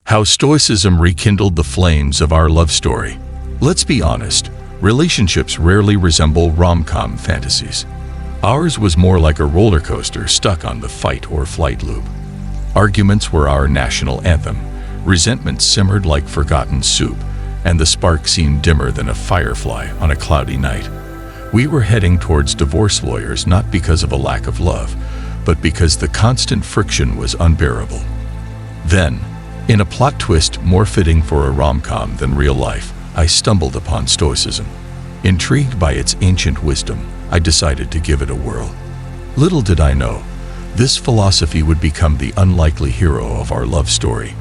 How Stoicism rekindled the flames of our love story. Let's be honest, relationships rarely resemble rom-com fantasies. Ours was more like a roller coaster stuck on the fight or flight loop. Arguments were our national anthem, resentment simmered like forgotten soup, and the spark seemed dimmer than a firefly on a cloudy night. We were heading towards divorce lawyers not because of a lack of love, but because the constant friction was unbearable. Then, in a plot twist more fitting for a rom-com than real life, I stumbled upon Stoicism. Intrigued by its ancient wisdom, I decided to give it a whirl. Little did I know, this philosophy would become the unlikely hero of our love story,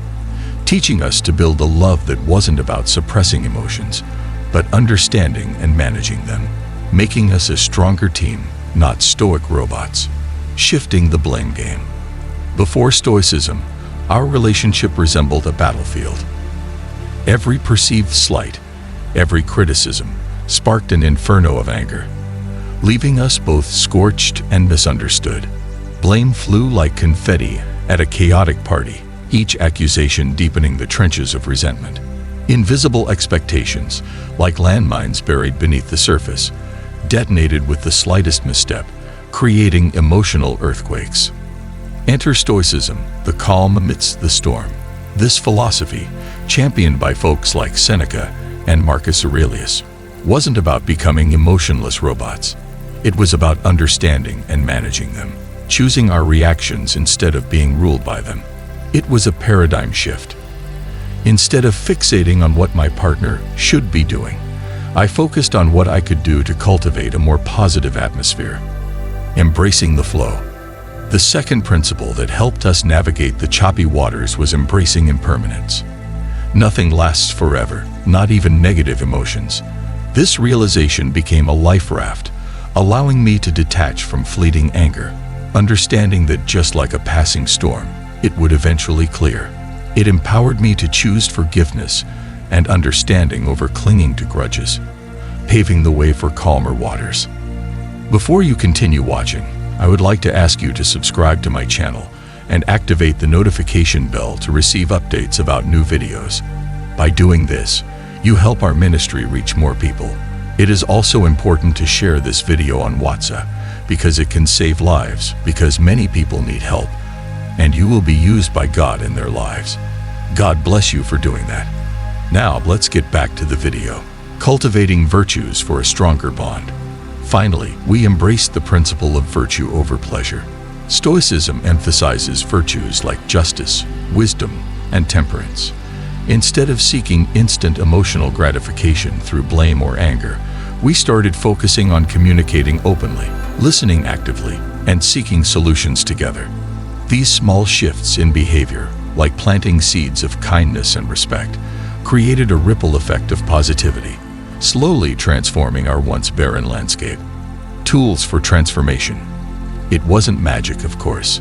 teaching us to build a love that wasn't about suppressing emotions, but understanding and managing them, making us a stronger team, not stoic robots, shifting the blame game. Before Stoicism, our relationship resembled a battlefield. Every perceived slight, every criticism, sparked an inferno of anger, leaving us both scorched and misunderstood. Blame flew like confetti at a chaotic party, each accusation deepening the trenches of resentment. Invisible expectations, like landmines buried beneath the surface, detonated with the slightest misstep, creating emotional earthquakes. Enter Stoicism, the calm amidst the storm. This philosophy, championed by folks like Seneca and Marcus Aurelius, wasn't about becoming emotionless robots. It was about understanding and managing them, choosing our reactions instead of being ruled by them. It was a paradigm shift. Instead of fixating on what my partner should be doing, I focused on what I could do to cultivate a more positive atmosphere. Embracing the flow. The second principle that helped us navigate the choppy waters was embracing impermanence. Nothing lasts forever, not even negative emotions. This realization became a life raft, allowing me to detach from fleeting anger, understanding that just like a passing storm, it would eventually clear. It empowered me to choose forgiveness and understanding over clinging to grudges, paving the way for calmer waters. Before you continue watching, I would like to ask you to subscribe to my channel and activate the notification bell to receive updates about new videos. By doing this, you help our ministry reach more people. It is also important to share this video on WhatsApp because it can save lives, because many people need help, and you will be used by God in their lives. God bless you for doing that. Now let's get back to the video. Cultivating virtues for a stronger bond. Finally, we embraced the principle of virtue over pleasure. Stoicism emphasizes virtues like justice, wisdom, and temperance. Instead of seeking instant emotional gratification through blame or anger, we started focusing on communicating openly, listening actively, and seeking solutions together. These small shifts in behavior, like planting seeds of kindness and respect, created a ripple effect of positivity, slowly transforming our once barren landscape. Tools for transformation. It wasn't magic, of course.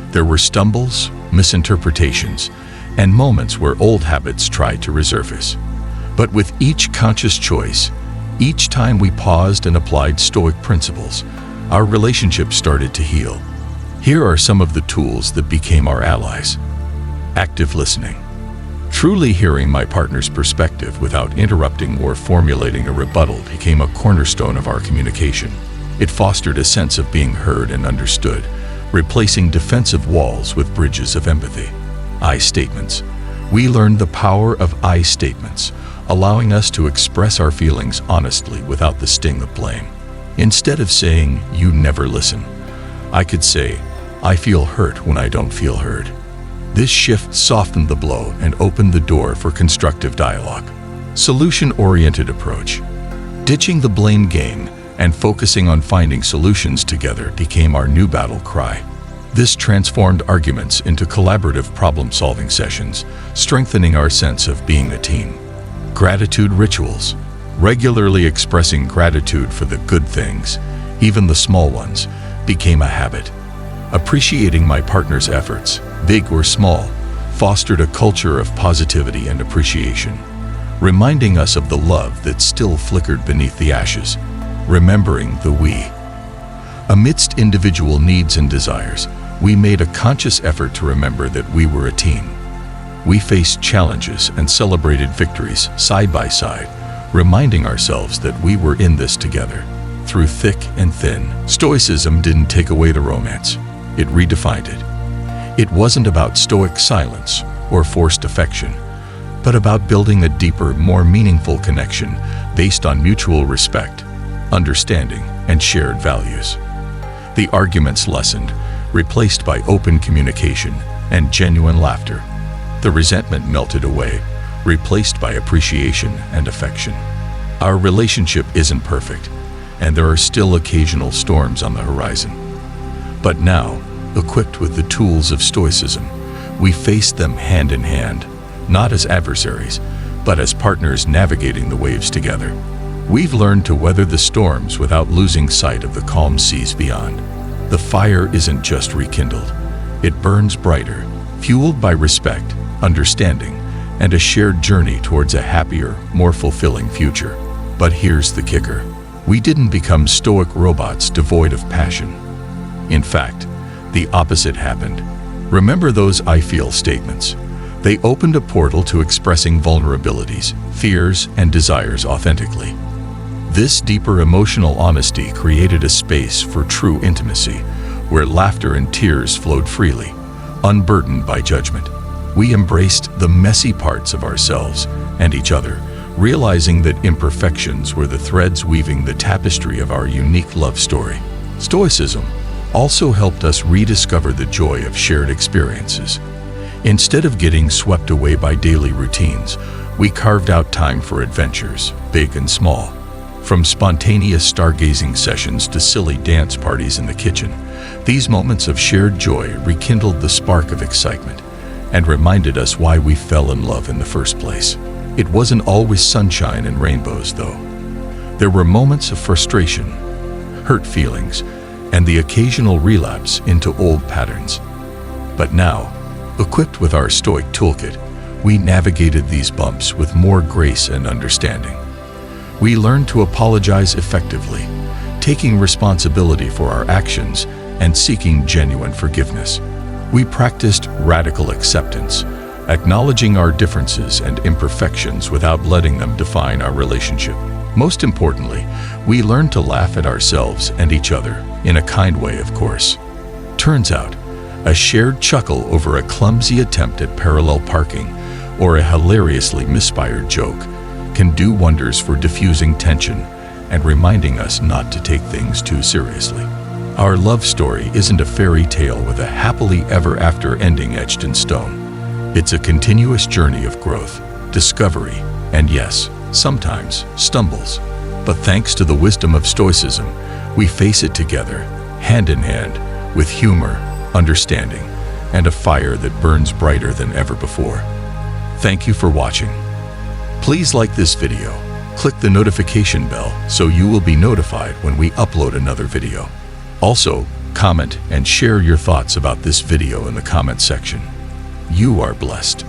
There were stumbles, misinterpretations, and moments where old habits tried to resurface. But with each conscious choice, each time we paused and applied Stoic principles, our relationship started to heal. Here are some of the tools that became our allies. Active listening. Truly hearing my partner's perspective without interrupting or formulating a rebuttal became a cornerstone of our communication. It fostered a sense of being heard and understood, replacing defensive walls with bridges of empathy. I statements. We learned the power of I statements, allowing us to express our feelings honestly without the sting of blame. Instead of saying, "You never listen," I could say, "I feel hurt when I don't feel heard." This shift softened the blow and opened the door for constructive dialogue. Solution-oriented approach. Ditching the blame game and focusing on finding solutions together became our new battle cry. This transformed arguments into collaborative problem-solving sessions, strengthening our sense of being a team. Gratitude rituals. Regularly expressing gratitude for the good things, even the small ones, became a habit. Appreciating my partner's efforts, big or small, fostered a culture of positivity and appreciation, reminding us of the love that still flickered beneath the ashes. Remembering the we. Amidst individual needs and desires, we made a conscious effort to remember that we were a team. We faced challenges and celebrated victories side by side, reminding ourselves that we were in this together. Through thick and thin, Stoicism didn't take away the romance. It redefined it. It wasn't about stoic silence or forced affection, but about building a deeper, more meaningful connection based on mutual respect, understanding, and shared values. The arguments lessened, replaced by open communication and genuine laughter. The resentment melted away, replaced by appreciation and affection. Our relationship isn't perfect, and there are still occasional storms on the horizon. But now, equipped with the tools of Stoicism, we face them hand in hand, not as adversaries, but as partners navigating the waves together. We've learned to weather the storms without losing sight of the calm seas beyond. The fire isn't just rekindled. It burns brighter, fueled by respect, understanding, and a shared journey towards a happier, more fulfilling future. But here's the kicker. We didn't become stoic robots devoid of passion. In fact, the opposite happened. Remember those "I feel" statements? They opened a portal to expressing vulnerabilities, fears, and desires authentically. This deeper emotional honesty created a space for true intimacy, where laughter and tears flowed freely, unburdened by judgment. We embraced the messy parts of ourselves and each other, realizing that imperfections were the threads weaving the tapestry of our unique love story. Stoicism also helped us rediscover the joy of shared experiences. Instead of getting swept away by daily routines, we carved out time for adventures, big and small. From spontaneous stargazing sessions to silly dance parties in the kitchen, these moments of shared joy rekindled the spark of excitement and reminded us why we fell in love in the first place. It wasn't always sunshine and rainbows, though. There were moments of frustration, hurt feelings, and the occasional relapse into old patterns. But now, equipped with our Stoic toolkit, we navigated these bumps with more grace and understanding. We learned to apologize effectively, taking responsibility for our actions and seeking genuine forgiveness. We practiced radical acceptance, acknowledging our differences and imperfections without letting them define our relationship. Most importantly, we learned to laugh at ourselves and each other, in a kind way, of course. Turns out, a shared chuckle over a clumsy attempt at parallel parking or a hilariously misfired joke can do wonders for diffusing tension and reminding us not to take things too seriously. Our love story isn't a fairy tale with a happily ever after ending etched in stone. It's a continuous journey of growth, discovery, and yes, sometimes stumbles. But thanks to the wisdom of Stoicism, we face it together, hand in hand, with humor, understanding, and a fire that burns brighter than ever before. Thank you for watching. Please like this video, click the notification bell so you will be notified when we upload another video. Also, comment and share your thoughts about this video in the comment section. You are blessed.